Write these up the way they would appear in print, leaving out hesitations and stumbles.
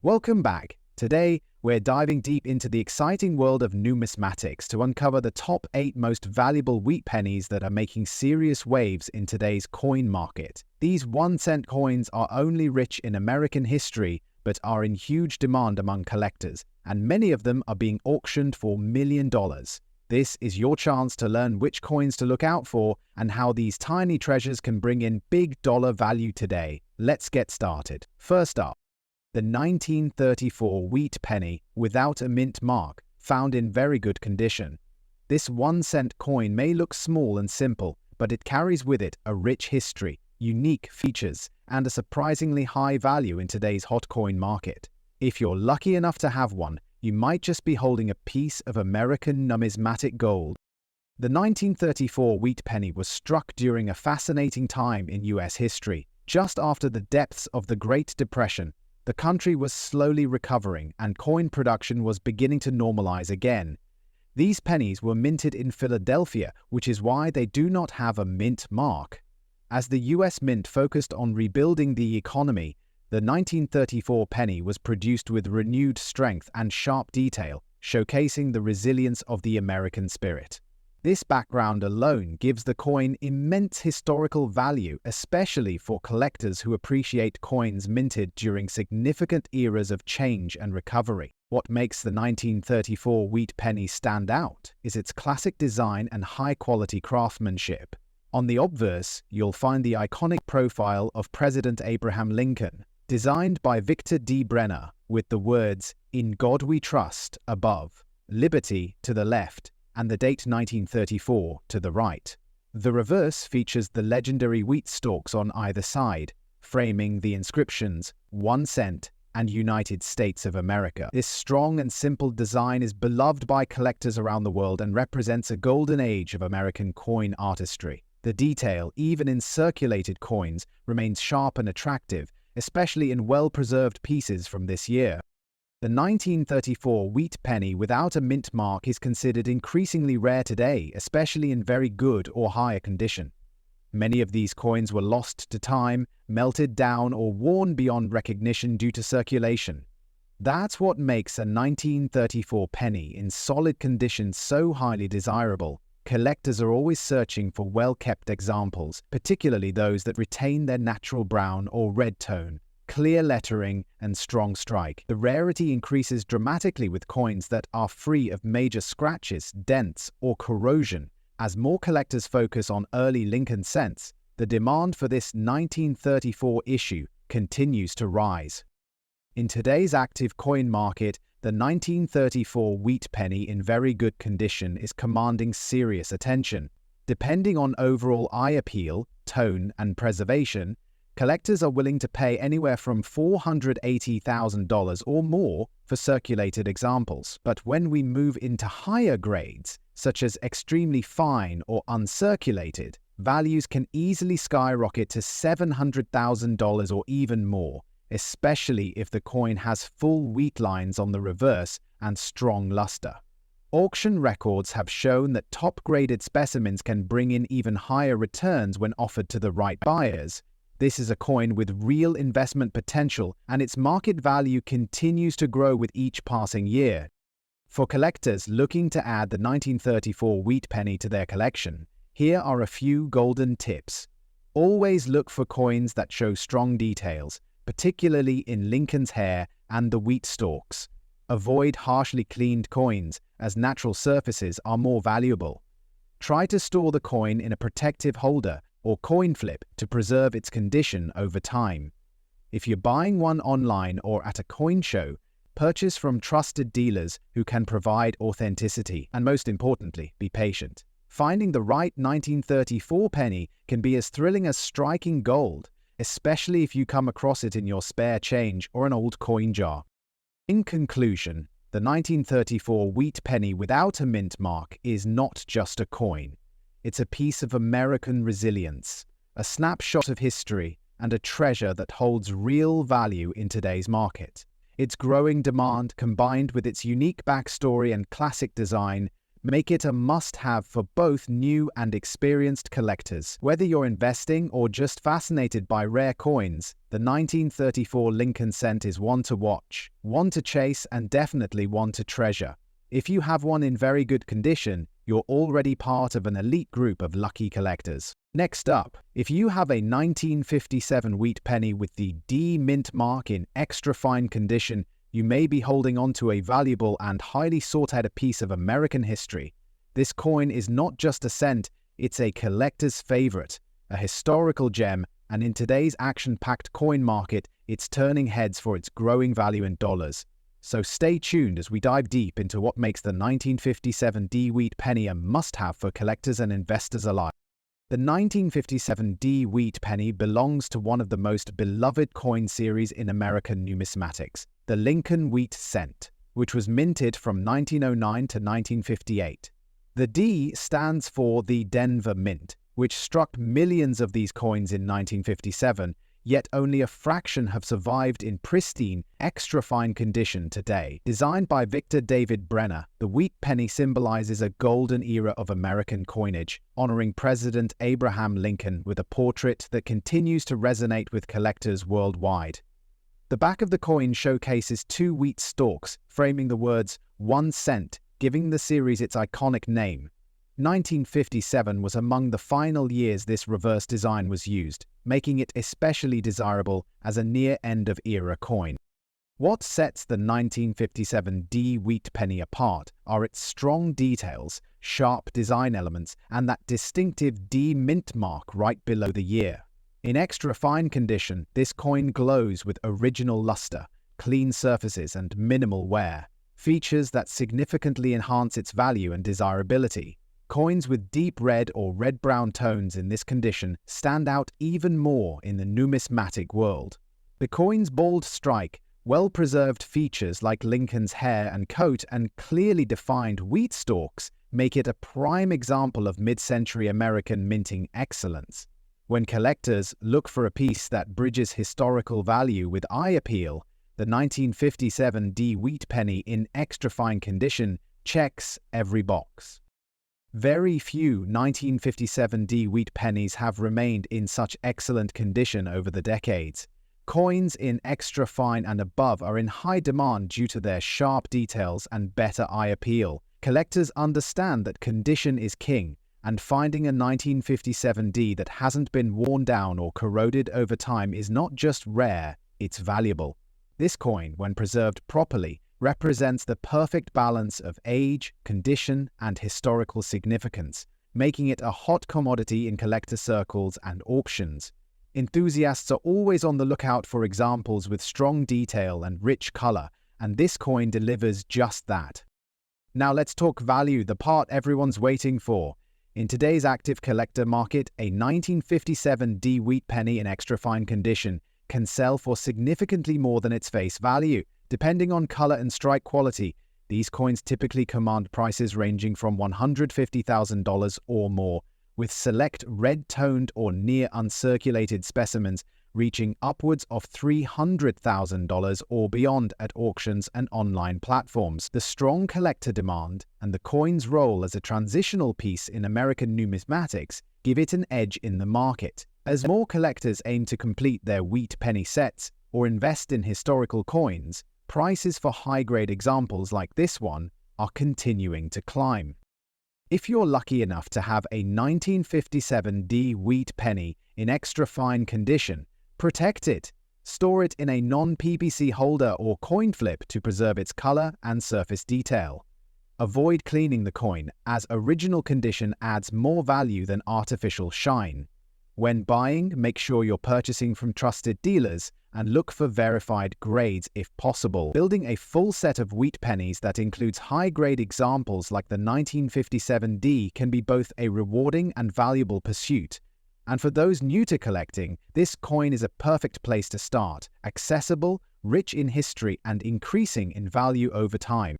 Welcome back. Today, we're diving deep into the exciting world of numismatics to uncover the top 8 most valuable wheat pennies that are making serious waves in today's coin market. These 1-cent coins are only rich in American history, but are in huge demand among collectors, and many of them are being auctioned for $1 million. This is your chance to learn which coins to look out for and how these tiny treasures can bring in big dollar value today. Let's get started. First up, the 1934 wheat penny without a mint mark, found in very good condition. This 1-cent coin may look small and simple, but it carries with it a rich history, unique features, and a surprisingly high value in today's hot coin market. If you're lucky enough to have one, you might just be holding a piece of American numismatic gold. The 1934 wheat penny was struck during a fascinating time in US history. Just after the depths of the Great Depression, the country was slowly recovering and coin production was beginning to normalize again. These pennies were minted in Philadelphia, which is why they do not have a mint mark. As the US Mint focused on rebuilding the economy, the 1934 penny was produced with renewed strength and sharp detail, showcasing the resilience of the American spirit. This background alone gives the coin immense historical value, especially for collectors who appreciate coins minted during significant eras of change and recovery. What makes the 1934 wheat penny stand out is its classic design and high-quality craftsmanship. On the obverse, you'll find the iconic profile of President Abraham Lincoln, designed by Victor D. Brenner, with the words, "In God We Trust," above, "Liberty" to the left, and the date 1934 to the right. The reverse features the legendary wheat stalks on either side, framing the inscriptions 1 cent and United States of America. This strong and simple design is beloved by collectors around the world and represents a golden age of American coin artistry. The detail, even in circulated coins, remains sharp and attractive, especially in well-preserved pieces from this year. The 1934 wheat penny without a mint mark is considered increasingly rare today, especially in very good or higher condition. Many of these coins were lost to time, melted down, or worn beyond recognition due to circulation. That's what makes a 1934 penny in solid condition so highly desirable. Collectors are always searching for well-kept examples, particularly those that retain their natural brown or red tone, clear lettering, and strong strike. The rarity increases dramatically with coins that are free of major scratches, dents, or corrosion. As more collectors focus on early Lincoln cents, the demand for this 1934 issue continues to rise. In today's active coin market, the 1934 wheat penny in very good condition is commanding serious attention. Depending on overall eye appeal, tone, and preservation, collectors are willing to pay anywhere from $480,000 or more for circulated examples. But when we move into higher grades, such as extremely fine or uncirculated, values can easily skyrocket to $700,000 or even more, especially if the coin has full wheat lines on the reverse and strong luster. Auction records have shown that top-graded specimens can bring in even higher returns when offered to the right buyers. This is a coin with real investment potential, and its market value continues to grow with each passing year. For collectors looking to add the 1934 wheat penny to their collection, here are a few golden tips. Always look for coins that show strong details, particularly in Lincoln's hair and the wheat stalks. Avoid harshly cleaned coins, as natural surfaces are more valuable. Try to store the coin in a protective holder or coin flip to preserve its condition over time. If you're buying one online or at a coin show, purchase from trusted dealers who can provide authenticity, and most importantly, be patient. Finding the right 1934 penny can be as thrilling as striking gold, especially if you come across it in your spare change or an old coin jar. In conclusion, the 1934 wheat penny without a mint mark is not just a coin. It's a piece of American resilience, a snapshot of history, and a treasure that holds real value in today's market. Its growing demand, combined with its unique backstory and classic design, make it a must-have for both new and experienced collectors. Whether you're investing or just fascinated by rare coins, the 1934 Lincoln cent is one to watch, one to chase, and definitely one to treasure. If you have one in very good condition, you're already part of an elite group of lucky collectors. Next up, if you have a 1957 wheat penny with the D mint mark in extra fine condition, you may be holding on to a valuable and highly sought-after piece of American history. This coin is not just a cent, it's a collector's favorite, a historical gem, and in today's action-packed coin market, it's turning heads for its growing value in dollars. So stay tuned as we dive deep into what makes the 1957 D wheat penny a must-have for collectors and investors alike. The 1957 D wheat penny belongs to one of the most beloved coin series in American numismatics, the Lincoln Wheat Cent, which was minted from 1909 to 1958. The D stands for the Denver Mint, which struck millions of these coins in 1957, yet only a fraction have survived in pristine, extra-fine condition today. Designed by Victor David Brenner, the wheat penny symbolizes a golden era of American coinage, honoring President Abraham Lincoln with a portrait that continues to resonate with collectors worldwide. The back of the coin showcases two wheat stalks, framing the words 1 cent, giving the series its iconic name. 1957 was among the final years this reverse design was used, making it especially desirable as a near-end-of-era coin. What sets the 1957 D wheat penny apart are its strong details, sharp design elements, and that distinctive D mint mark right below the year. In extra fine condition, this coin glows with original luster, clean surfaces, and minimal wear, features that significantly enhance its value and desirability. Coins with deep red or red-brown tones in this condition stand out even more in the numismatic world. The coin's bold strike, well-preserved features like Lincoln's hair and coat, and clearly defined wheat stalks make it a prime example of mid-century American minting excellence. When collectors look for a piece that bridges historical value with eye appeal, the 1957 D wheat penny in extra fine condition checks every box. Very few 1957 D wheat pennies have remained in such excellent condition over the decades. Coins in extra fine and above are in high demand due to their sharp details and better eye appeal. Collectors understand that condition is king, and finding a 1957 D that hasn't been worn down or corroded over time is not just rare, it's valuable. This coin, when preserved properly, represents the perfect balance of age, condition, and historical significance, making it a hot commodity in collector circles and auctions. Enthusiasts are always on the lookout for examples with strong detail and rich color, and this coin delivers just that. Now let's talk value, the part everyone's waiting for. In today's active collector market, a 1957 D wheat penny in extra fine condition can sell for significantly more than its face value. Depending on color and strike quality, these coins typically command prices ranging from $150,000 or more, with select red-toned or near-uncirculated specimens reaching upwards of $300,000 or beyond at auctions and online platforms. The strong collector demand and the coin's role as a transitional piece in American numismatics give it an edge in the market. As more collectors aim to complete their wheat penny sets or invest in historical coins, prices for high-grade examples like this one are continuing to climb. If you're lucky enough to have a 1957 D wheat penny in extra fine condition, protect it. Store it in a non-PPC holder or coin flip to preserve its color and surface detail. Avoid cleaning the coin, as original condition adds more value than artificial shine. When buying, make sure you're purchasing from trusted dealers and look for verified grades if possible. Building a full set of wheat pennies that includes high-grade examples like the 1957 D can be both a rewarding and valuable pursuit. And for those new to collecting, this coin is a perfect place to start, accessible, rich in history, and increasing in value over time.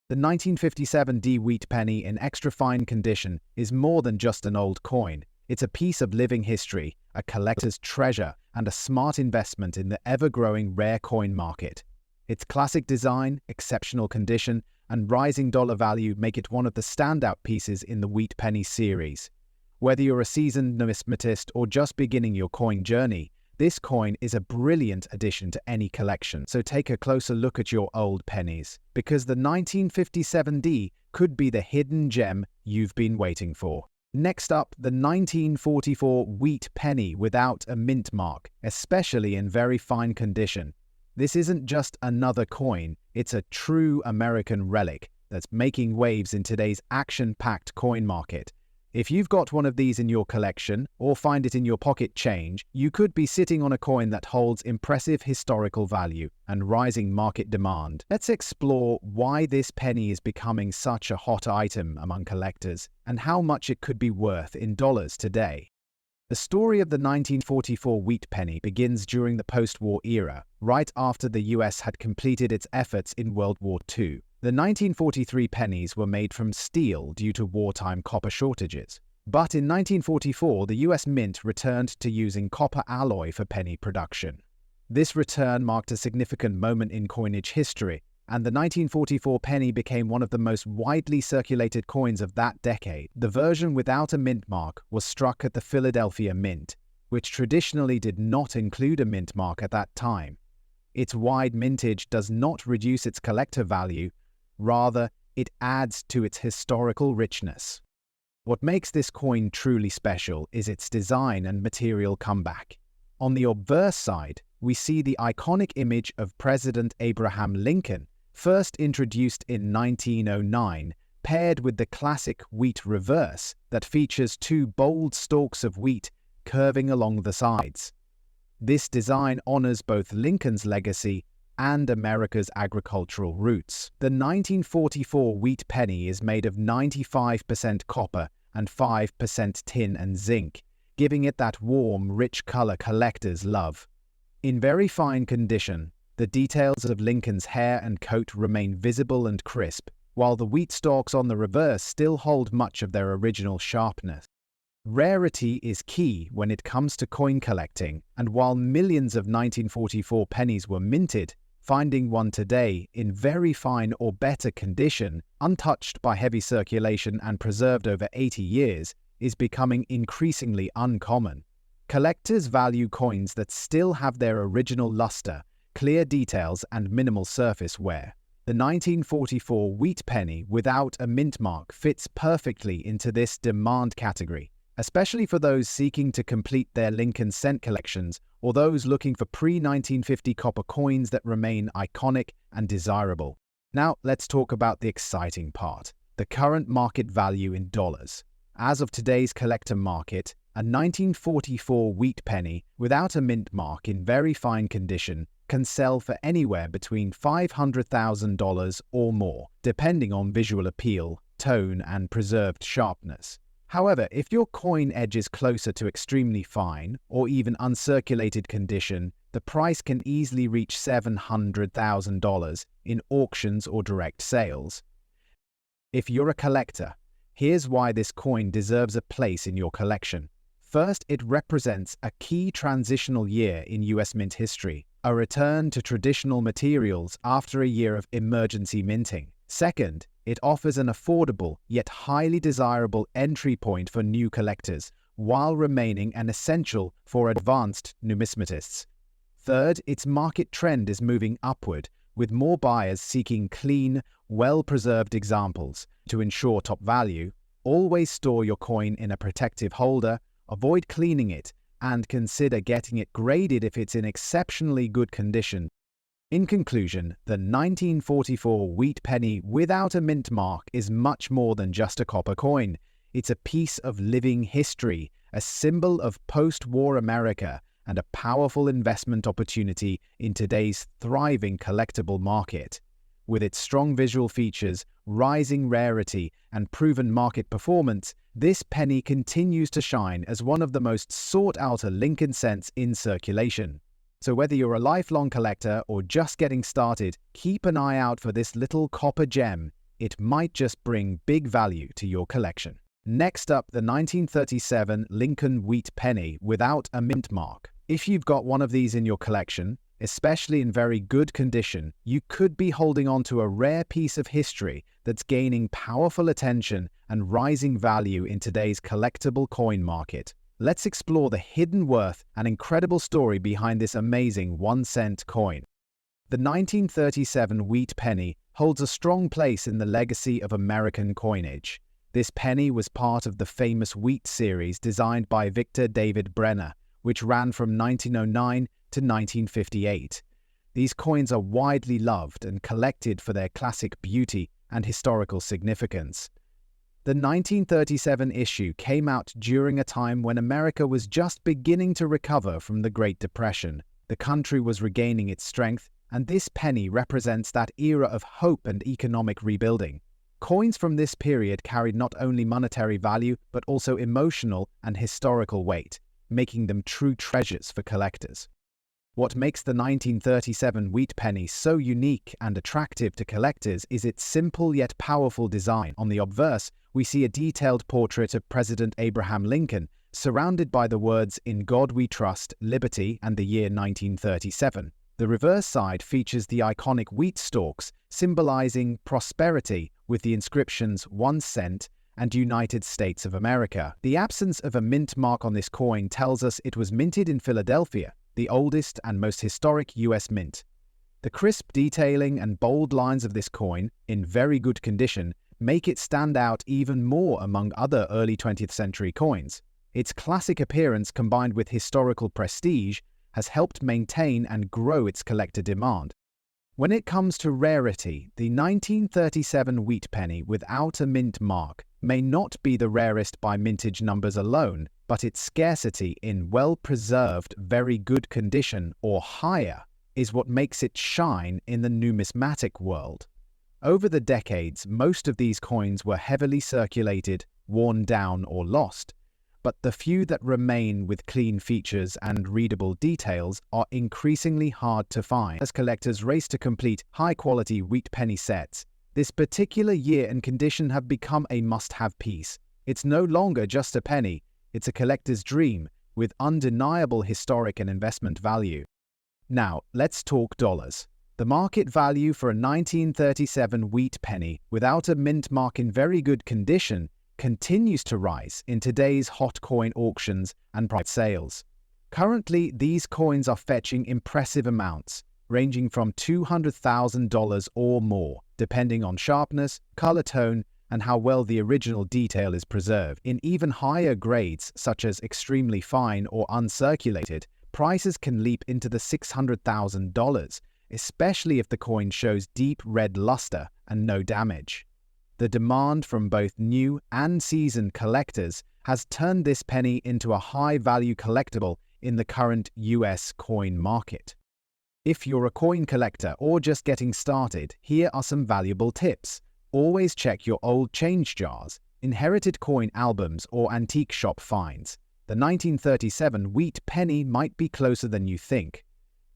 The 1957 D wheat penny in extra fine condition is more than just an old coin. It's a piece of living history, a collector's treasure, and a smart investment in the ever-growing rare coin market. Its classic design, exceptional condition, and rising dollar value make it one of the standout pieces in the wheat penny series. Whether you're a seasoned numismatist or just beginning your coin journey, this coin is a brilliant addition to any collection. So take a closer look at your old pennies, because the 1957D could be the hidden gem you've been waiting for. Next up, the 1944 wheat penny without a mint mark, especially in very fine condition. This isn't just another coin, it's a true American relic that's making waves in today's action-packed coin market. If you've got one of these in your collection, or find it in your pocket change, you could be sitting on a coin that holds impressive historical value and rising market demand. Let's explore why this penny is becoming such a hot item among collectors, and how much it could be worth in dollars today. The story of the 1944 wheat penny begins during the post-war era, right after the US had completed its efforts in World War II. The 1943 pennies were made from steel due to wartime copper shortages. But in 1944, the US Mint returned to using copper alloy for penny production. This return marked a significant moment in coinage history, and the 1944 penny became one of the most widely circulated coins of that decade. The version without a mint mark was struck at the Philadelphia Mint, which traditionally did not include a mint mark at that time. Its wide mintage does not reduce its collector value, rather, it adds to its historical richness. What makes this coin truly special is its design and material comeback. On the obverse side, we see the iconic image of President Abraham Lincoln, first introduced in 1909, paired with the classic wheat reverse that features two bold stalks of wheat curving along the sides. This design honors both Lincoln's legacy and America's agricultural roots. The 1944 wheat penny is made of 95% copper and 5% tin and zinc, giving it that warm, rich color collectors love. In very fine condition, the details of Lincoln's hair and coat remain visible and crisp, while the wheat stalks on the reverse still hold much of their original sharpness. Rarity is key when it comes to coin collecting, and while millions of 1944 pennies were minted, finding one today in very fine or better condition, untouched by heavy circulation and preserved over 80 years, is becoming increasingly uncommon. Collectors value coins that still have their original luster, clear details, and minimal surface wear. The 1944 wheat penny without a mint mark fits perfectly into this demand category, especially for those seeking to complete their Lincoln cent collections or those looking for pre-1950 copper coins that remain iconic and desirable. Now, let's talk about the exciting part, the current market value in dollars. As of today's collector market, a 1944 wheat penny without a mint mark in very fine condition can sell for anywhere between $500,000 or more, depending on visual appeal, tone, and preserved sharpness. However, if your coin edges closer to extremely fine or even uncirculated condition, the price can easily reach $700,000 in auctions or direct sales. If you're a collector, here's why this coin deserves a place in your collection. First, it represents a key transitional year in US Mint history, a return to traditional materials after a year of emergency minting. Second, it offers an affordable yet highly desirable entry point for new collectors, while remaining an essential for advanced numismatists. Third, its market trend is moving upward, with more buyers seeking clean, well-preserved examples. To ensure top value, always store your coin in a protective holder, avoid cleaning it, and consider getting it graded if it's in exceptionally good condition. In conclusion, the 1944 wheat penny without a mint mark is much more than just a copper coin. It's a piece of living history, a symbol of post-war America, and a powerful investment opportunity in today's thriving collectible market. With its strong visual features, rising rarity, and proven market performance, this penny continues to shine as one of the most sought-after Lincoln cents in circulation. So whether you're a lifelong collector or just getting started, keep an eye out for this little copper gem. It might just bring big value to your collection. Next up, the 1937 Lincoln wheat penny without a mint mark. If you've got one of these in your collection, especially in very good condition, you could be holding on to a rare piece of history that's gaining powerful attention and rising value in today's collectible coin market. Let's explore the hidden worth and incredible story behind this amazing 1-cent coin. The 1937 wheat penny holds a strong place in the legacy of American coinage. This penny was part of the famous wheat series designed by Victor David Brenner, which ran from 1909 to 1958. These coins are widely loved and collected for their classic beauty and historical significance. The 1937 issue came out during a time when America was just beginning to recover from the Great Depression. The country was regaining its strength, and this penny represents that era of hope and economic rebuilding. Coins from this period carried not only monetary value but also emotional and historical weight, making them true treasures for collectors. What makes the 1937 wheat penny so unique and attractive to collectors is its simple yet powerful design. On the obverse, we see a detailed portrait of President Abraham Lincoln, surrounded by the words "In God We Trust, Liberty," and the year 1937. The reverse side features the iconic wheat stalks, symbolizing prosperity, with the inscriptions 1 cent and United States of America. The absence of a mint mark on this coin tells us it was minted in Philadelphia, the oldest and most historic U.S. mint. The crisp detailing and bold lines of this coin, in very good condition, make it stand out even more among other early 20th century coins. Its classic appearance combined with historical prestige has helped maintain and grow its collector demand. When it comes to rarity, the 1937 wheat penny without a mint mark may not be the rarest by mintage numbers alone, but its scarcity in well-preserved, very good condition or higher is what makes it shine in the numismatic world. Over the decades, most of these coins were heavily circulated, worn down or lost, but the few that remain with clean features and readable details are increasingly hard to find. As collectors race to complete high-quality wheat penny sets, this particular year and condition have become a must-have piece. It's no longer just a penny, it's a collector's dream with undeniable historic and investment value. Now, let's talk dollars. The market value for a 1937 wheat penny without a mint mark in very good condition continues to rise in today's hot coin auctions and private sales. Currently, these coins are fetching impressive amounts, ranging from $200,000 or more, depending on sharpness, color tone, and how well the original detail is preserved. In even higher grades, such as extremely fine or uncirculated, prices can leap into the $600,000, especially if the coin shows deep red luster and no damage. The demand from both new and seasoned collectors has turned this penny into a high-value collectible in the current US coin market. If you're a coin collector or just getting started, here are some valuable tips. Always check your old change jars, inherited coin albums, or antique shop finds. The 1937 wheat penny might be closer than you think.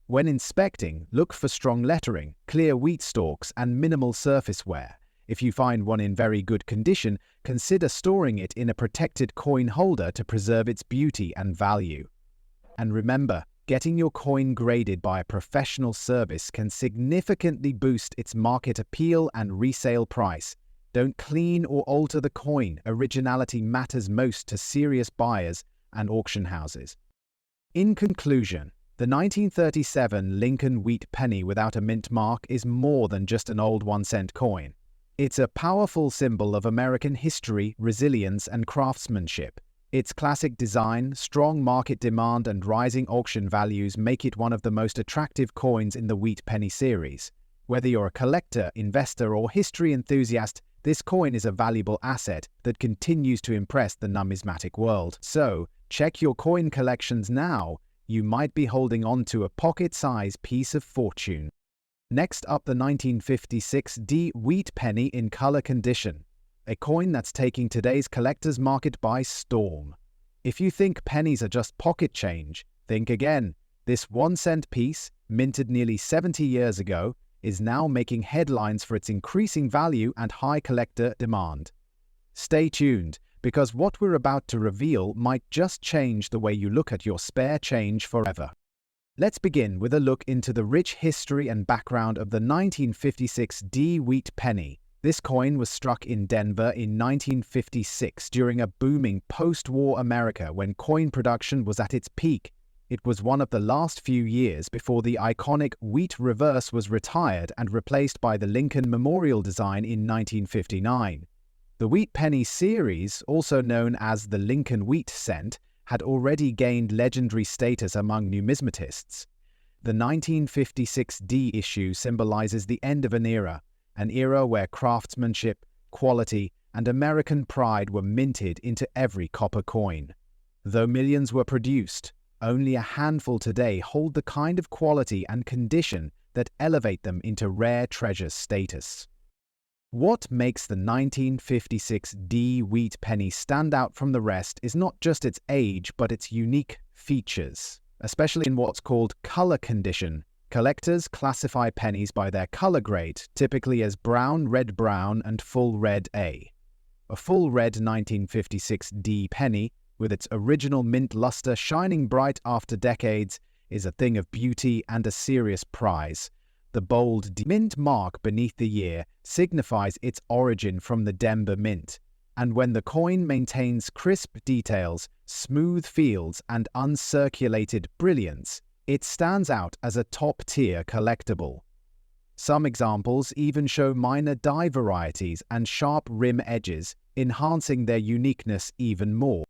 When inspecting, look for strong lettering, clear wheat stalks, and minimal surface wear. If you find one in very good condition, consider storing it in a protected coin holder to preserve its beauty and value. And remember, getting your coin graded by a professional service can significantly boost its market appeal and resale price. Don't clean or alter the coin. Originality matters most to serious buyers and auction houses. In conclusion, the 1937 Lincoln wheat penny without a mint mark is more than just an old 1-cent coin. It's a powerful symbol of American history, resilience, and craftsmanship. Its classic design, strong market demand, and rising auction values make it one of the most attractive coins in the wheat penny series. Whether you're a collector, investor, or history enthusiast, this coin is a valuable asset that continues to impress the numismatic world. So, check your coin collections now. You might be holding on to a pocket-sized piece of fortune. Next up, the 1956 D wheat penny in color condition, a coin that's taking today's collector's market by storm. If you think pennies are just pocket change, think again. This 1-cent piece, minted nearly 70 years ago, is now making headlines for its increasing value and high collector demand. Stay tuned, because what we're about to reveal might just change the way you look at your spare change forever. Let's begin with a look into the rich history and background of the 1956 D wheat penny. This coin was struck in Denver in 1956 during a booming post-war America when coin production was at its peak. It was one of the last few years before the iconic wheat reverse was retired and replaced by the Lincoln Memorial design in 1959. The wheat penny series, also known as the Lincoln wheat cent, had already gained legendary status among numismatists. The 1956 D issue symbolizes the end of an era where craftsmanship, quality, and American pride were minted into every copper coin. Though millions were produced, only a handful today hold the kind of quality and condition that elevate them into rare treasure status. What makes the 1956 D wheat penny stand out from the rest is not just its age but its unique features, especially in what's called color condition. Collectors classify pennies by their color grade, typically as brown, red-brown, and full red A. A full red 1956 D penny, with its original mint luster shining bright after decades, is a thing of beauty and a serious prize. The bold D mint mark beneath the year signifies its origin from the Denver Mint, and when the coin maintains crisp details, smooth fields, and uncirculated brilliance, it stands out as a top-tier collectible. Some examples even show minor die varieties and sharp rim edges, enhancing their uniqueness even more.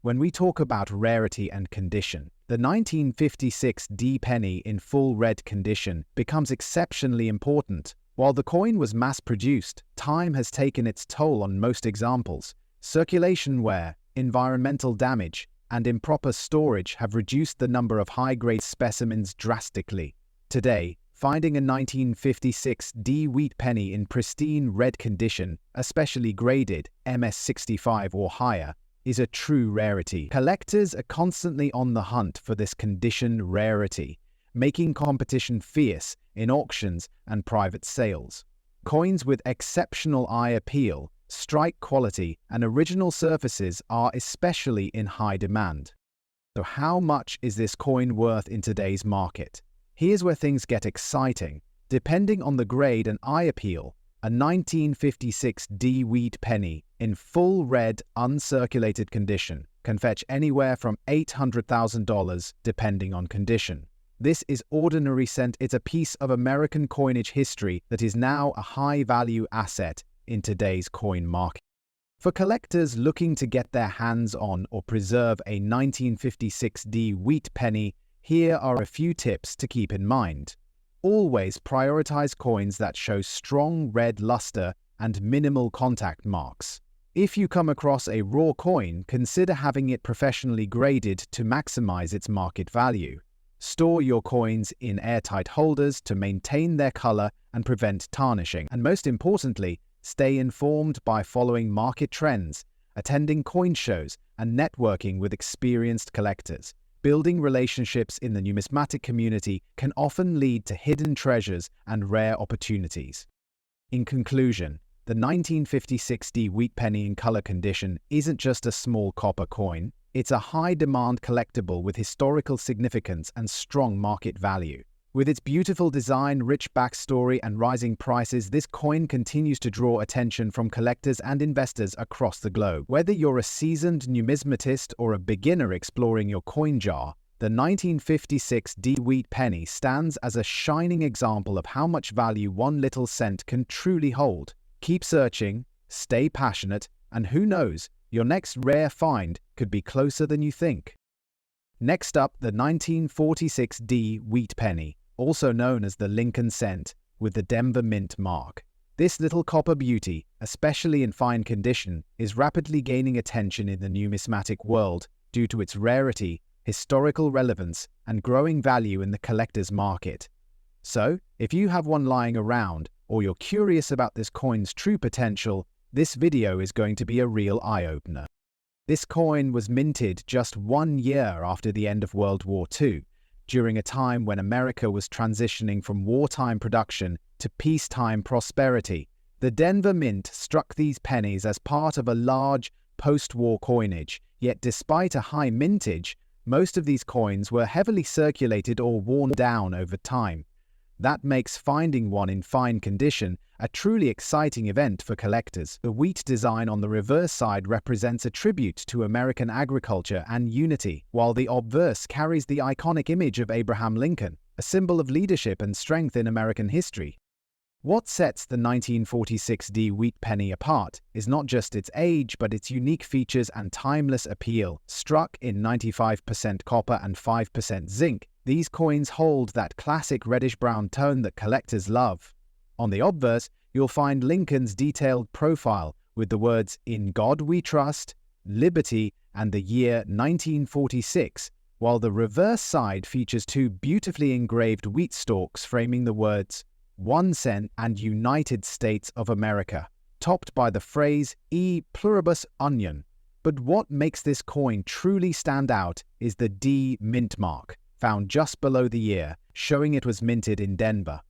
When we talk about rarity and condition, the 1956 D penny in full red condition becomes exceptionally important. While the coin was mass-produced, time has taken its toll on most examples. Circulation wear, environmental damage, and improper storage have reduced the number of high-grade specimens drastically. Today, finding a 1956 D wheat penny in pristine red condition, especially graded MS65 or higher, is a true rarity. Collectors are constantly on the hunt for this condition rarity, making competition fierce in auctions and private sales. Coins with exceptional eye appeal, strike quality, and original surfaces are especially in high demand. So how much is this coin worth in today's market? Here's where things get exciting. Depending on the grade and eye appeal, a 1956 D wheat penny in full red uncirculated condition can fetch anywhere from $800,000 depending on condition. This is ordinary cent. It's a piece of American coinage history that is now a high-value asset in today's coin market. For collectors looking to get their hands on or preserve a 1956 D wheat penny, here are a few tips to keep in mind. Always prioritize coins that show strong red luster and minimal contact marks. If you come across a raw coin, consider having it professionally graded to maximize its market value. Store your coins in airtight holders to maintain their color and prevent tarnishing. And most importantly, stay informed by following market trends, attending coin shows, and networking with experienced collectors. Building relationships in the numismatic community can often lead to hidden treasures and rare opportunities. In conclusion, the 1956 D wheat penny in color condition isn't just a small copper coin, it's a high-demand collectible with historical significance and strong market value. With its beautiful design, rich backstory, and rising prices, this coin continues to draw attention from collectors and investors across the globe. Whether you're a seasoned numismatist or a beginner exploring your coin jar, the 1956 D wheat penny stands as a shining example of how much value one little cent can truly hold. Keep searching, stay passionate, and who knows, your next rare find could be closer than you think. Next up, the 1946 D wheat penny, also known as the Lincoln cent, with the Denver Mint mark. This little copper beauty, especially in fine condition, is rapidly gaining attention in the numismatic world due to its rarity, historical relevance, and growing value in the collector's market. So, if you have one lying around, or you're curious about this coin's true potential, this video is going to be a real eye-opener. This coin was minted just 1 year after the end of World War II, during a time when America was transitioning from wartime production to peacetime prosperity. The Denver Mint struck these pennies as part of a large post-war coinage, yet despite a high mintage, Most of these coins were heavily circulated or worn down over time. That makes finding one in fine condition a truly exciting event for collectors. The wheat design on the reverse side represents a tribute to American agriculture and unity, while the obverse carries the iconic image of Abraham Lincoln, a symbol of leadership and strength in American history. What sets the 1946D wheat penny apart is not just its age, but its unique features and timeless appeal. Struck in 95% copper and 5% zinc, these coins hold that classic reddish-brown tone that collectors love. On the obverse, you'll find Lincoln's detailed profile with the words "In God We Trust," "Liberty," and the year 1946, while the reverse side features two beautifully engraved wheat stalks framing the words 1 cent and United States of America, topped by the phrase E pluribus union. But what makes this coin truly stand out is the D mint mark, found just below the year, showing it was minted in Denver.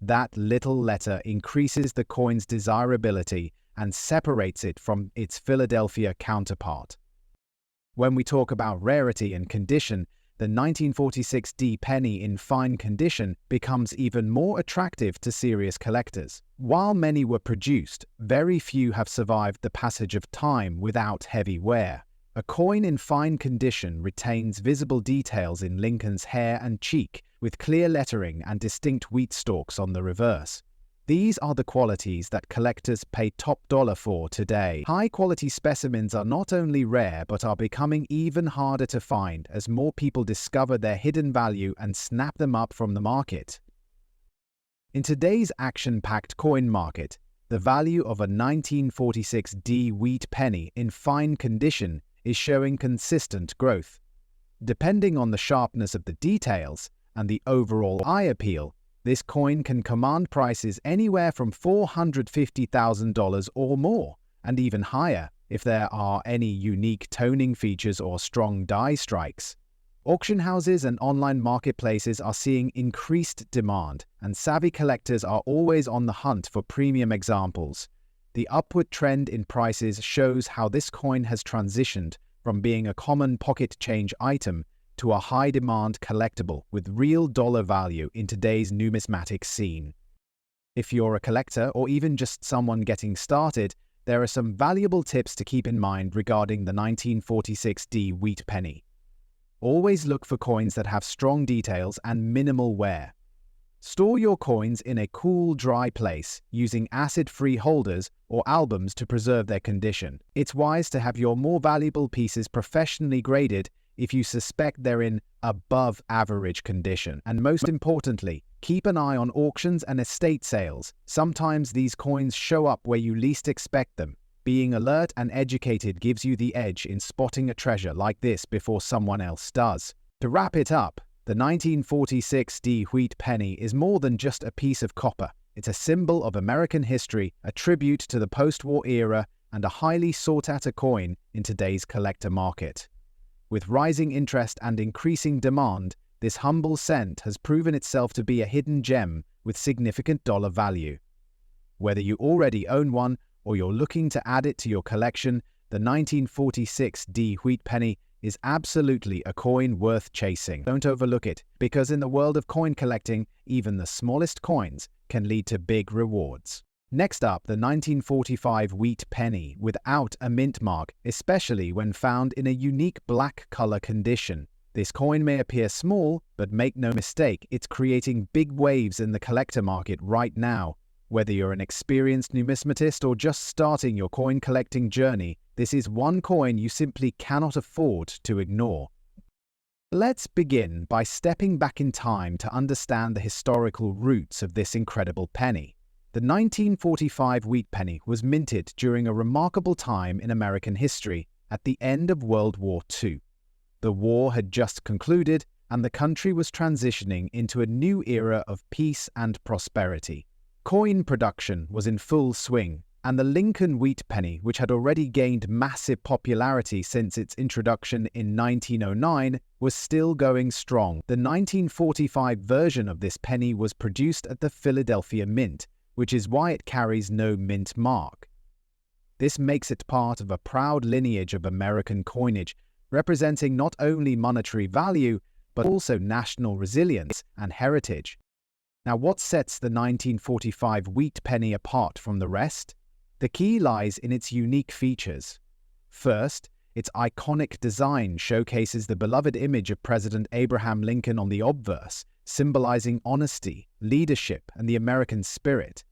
That little letter increases the coin's desirability and separates it from its Philadelphia counterpart. When we talk about rarity and condition, the 1946D penny in fine condition becomes even more attractive to serious collectors. While many were produced, very few have survived the passage of time without heavy wear. A coin in fine condition retains visible details in Lincoln's hair and cheek, with clear lettering and distinct wheat stalks on the reverse. These are the qualities that collectors pay top dollar for today. High-quality specimens are not only rare but are becoming even harder to find as more people discover their hidden value and snap them up from the market. In today's action-packed coin market, the value of a 1946D wheat penny in fine condition is showing consistent growth. Depending on the sharpness of the details and the overall eye appeal, this coin can command prices anywhere from $450,000 or more, and even higher if there are any unique toning features or strong die strikes. Auction houses and online marketplaces are seeing increased demand, and savvy collectors are always on the hunt for premium examples. The upward trend in prices shows how this coin has transitioned from being a common pocket change item to a high-demand collectible with real dollar value in today's numismatic scene. If you're a collector or even just someone getting started, there are some valuable tips to keep in mind regarding the 1946D wheat penny. Always look for coins that have strong details and minimal wear. Store your coins in a cool, dry place using acid-free holders or albums to preserve their condition. It's wise to have your more valuable pieces professionally graded if you suspect they're in above-average condition. And most importantly, keep an eye on auctions and estate sales. Sometimes these coins show up where you least expect them. Being alert and educated gives you the edge in spotting a treasure like this before someone else does. To wrap it up, the 1946D wheat penny is more than just a piece of copper. It's a symbol of American history, a tribute to the post-war era, and a highly sought-after coin in today's collector market. With rising interest and increasing demand, this humble cent has proven itself to be a hidden gem with significant dollar value. Whether you already own one or you're looking to add it to your collection, the 1946D wheat penny is absolutely a coin worth chasing. Don't overlook it, because in the world of coin collecting, even the smallest coins can lead to big rewards. Next up, the 1945 wheat penny without a mint mark, especially when found in a unique black color condition. This coin may appear small, but make no mistake, it's creating big waves in the collector market right now. Whether you're an experienced numismatist or just starting your coin collecting journey, this is one coin you simply cannot afford to ignore. Let's begin by stepping back in time to understand the historical roots of this incredible penny. The 1945 wheat penny was minted during a remarkable time in American history at the end of World War II. The war had just concluded, and the country was transitioning into a new era of peace and prosperity. Coin production was in full swing, and the Lincoln wheat penny, which had already gained massive popularity since its introduction in 1909, was still going strong. The 1945 version of this penny was produced at the Philadelphia Mint, which is why it carries no mint mark. This makes it part of a proud lineage of American coinage, representing not only monetary value, but also national resilience and heritage. Now, what sets the 1945 wheat penny apart from the rest? The key lies in its unique features. First, its iconic design showcases the beloved image of President Abraham Lincoln on the obverse, symbolizing honesty, leadership, and the American spirit.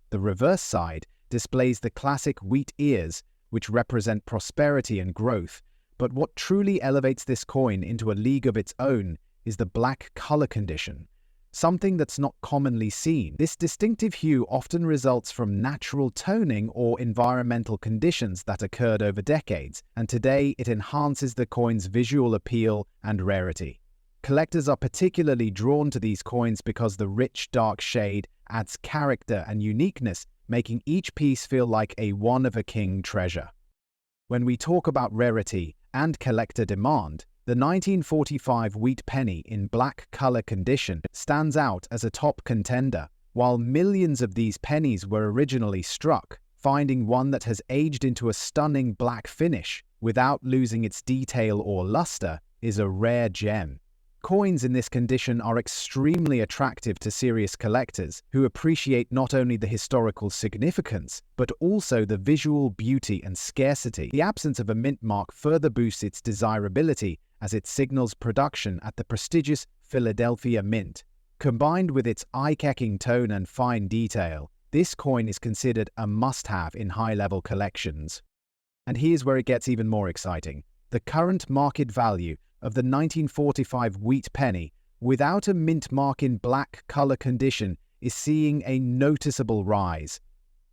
The reverse side displays the classic wheat ears, which represent prosperity and growth. But what truly elevates this coin into a league of its own is the black color condition, something that's not commonly seen. This distinctive hue often results from natural toning or environmental conditions that occurred over decades, and today it enhances the coin's visual appeal and rarity. Collectors are particularly drawn to these coins because the rich, dark shade adds character and uniqueness, making each piece feel like a one-of-a-kind treasure. When we talk about rarity and collector demand, the 1945 wheat penny in black color condition stands out as a top contender. While millions of these pennies were originally struck, finding one that has aged into a stunning black finish without losing its detail or luster is a rare gem. Coins in this condition are extremely attractive to serious collectors who appreciate not only the historical significance, but also the visual beauty and scarcity. The absence of a mint mark further boosts its desirability as it signals production at the prestigious Philadelphia Mint. Combined with its eye-catching tone and fine detail, this coin is considered a must-have in high-level collections. And here's where it gets even more exciting. The current market value of the 1945 wheat penny, without a mint mark in black color condition, is seeing a noticeable rise.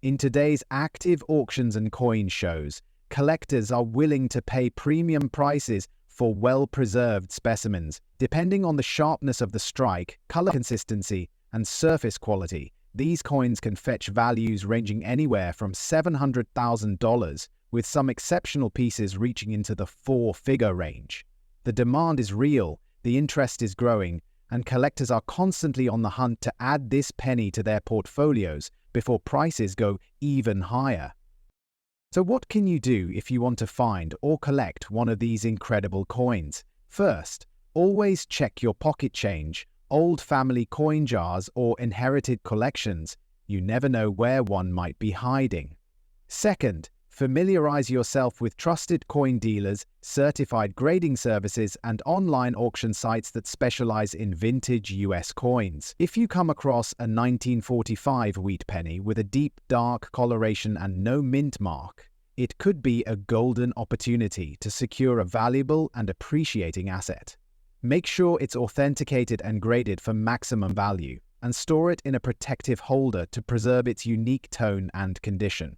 In today's active auctions and coin shows, collectors are willing to pay premium prices for well-preserved specimens. Depending on the sharpness of the strike, color consistency, and surface quality, these coins can fetch values ranging anywhere from $700,000, with some exceptional pieces reaching into the four-figure range. The demand is real, the interest is growing, and collectors are constantly on the hunt to add this penny to their portfolios before prices go even higher. So what can you do if you want to find or collect one of these incredible coins? First, always check your pocket change, old family coin jars, or inherited collections. You never know where one might be hiding. Second, familiarize yourself with trusted coin dealers, certified grading services, and online auction sites that specialize in vintage US coins. If you come across a 1945 wheat penny with a deep, dark coloration and no mint mark, it could be a golden opportunity to secure a valuable and appreciating asset. Make sure it's authenticated and graded for maximum value, and store it in a protective holder to preserve its unique tone and condition.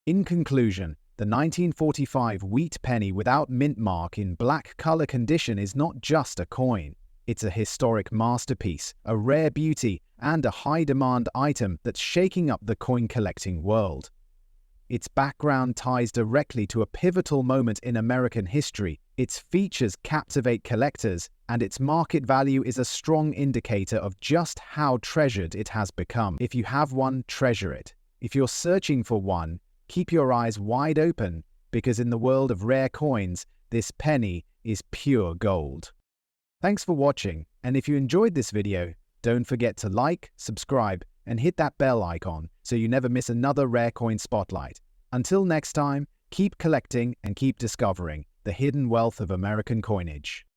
In conclusion, the 1945 wheat penny without mint mark in black color condition is not just a coin. It's a historic masterpiece, a rare beauty, and a high-demand item that's shaking up the coin collecting world. Its background ties directly to a pivotal moment in American history. Its features captivate collectors, and its market value is a strong indicator of just how treasured it has become. If you have one, treasure it. If you're searching for one, keep your eyes wide open, because in the world of rare coins, this penny is pure gold. Thanks for watching, and if you enjoyed this video, don't forget to like, subscribe, and hit that bell icon so you never miss another rare coin spotlight. Until next time, keep collecting and keep discovering the hidden wealth of American coinage.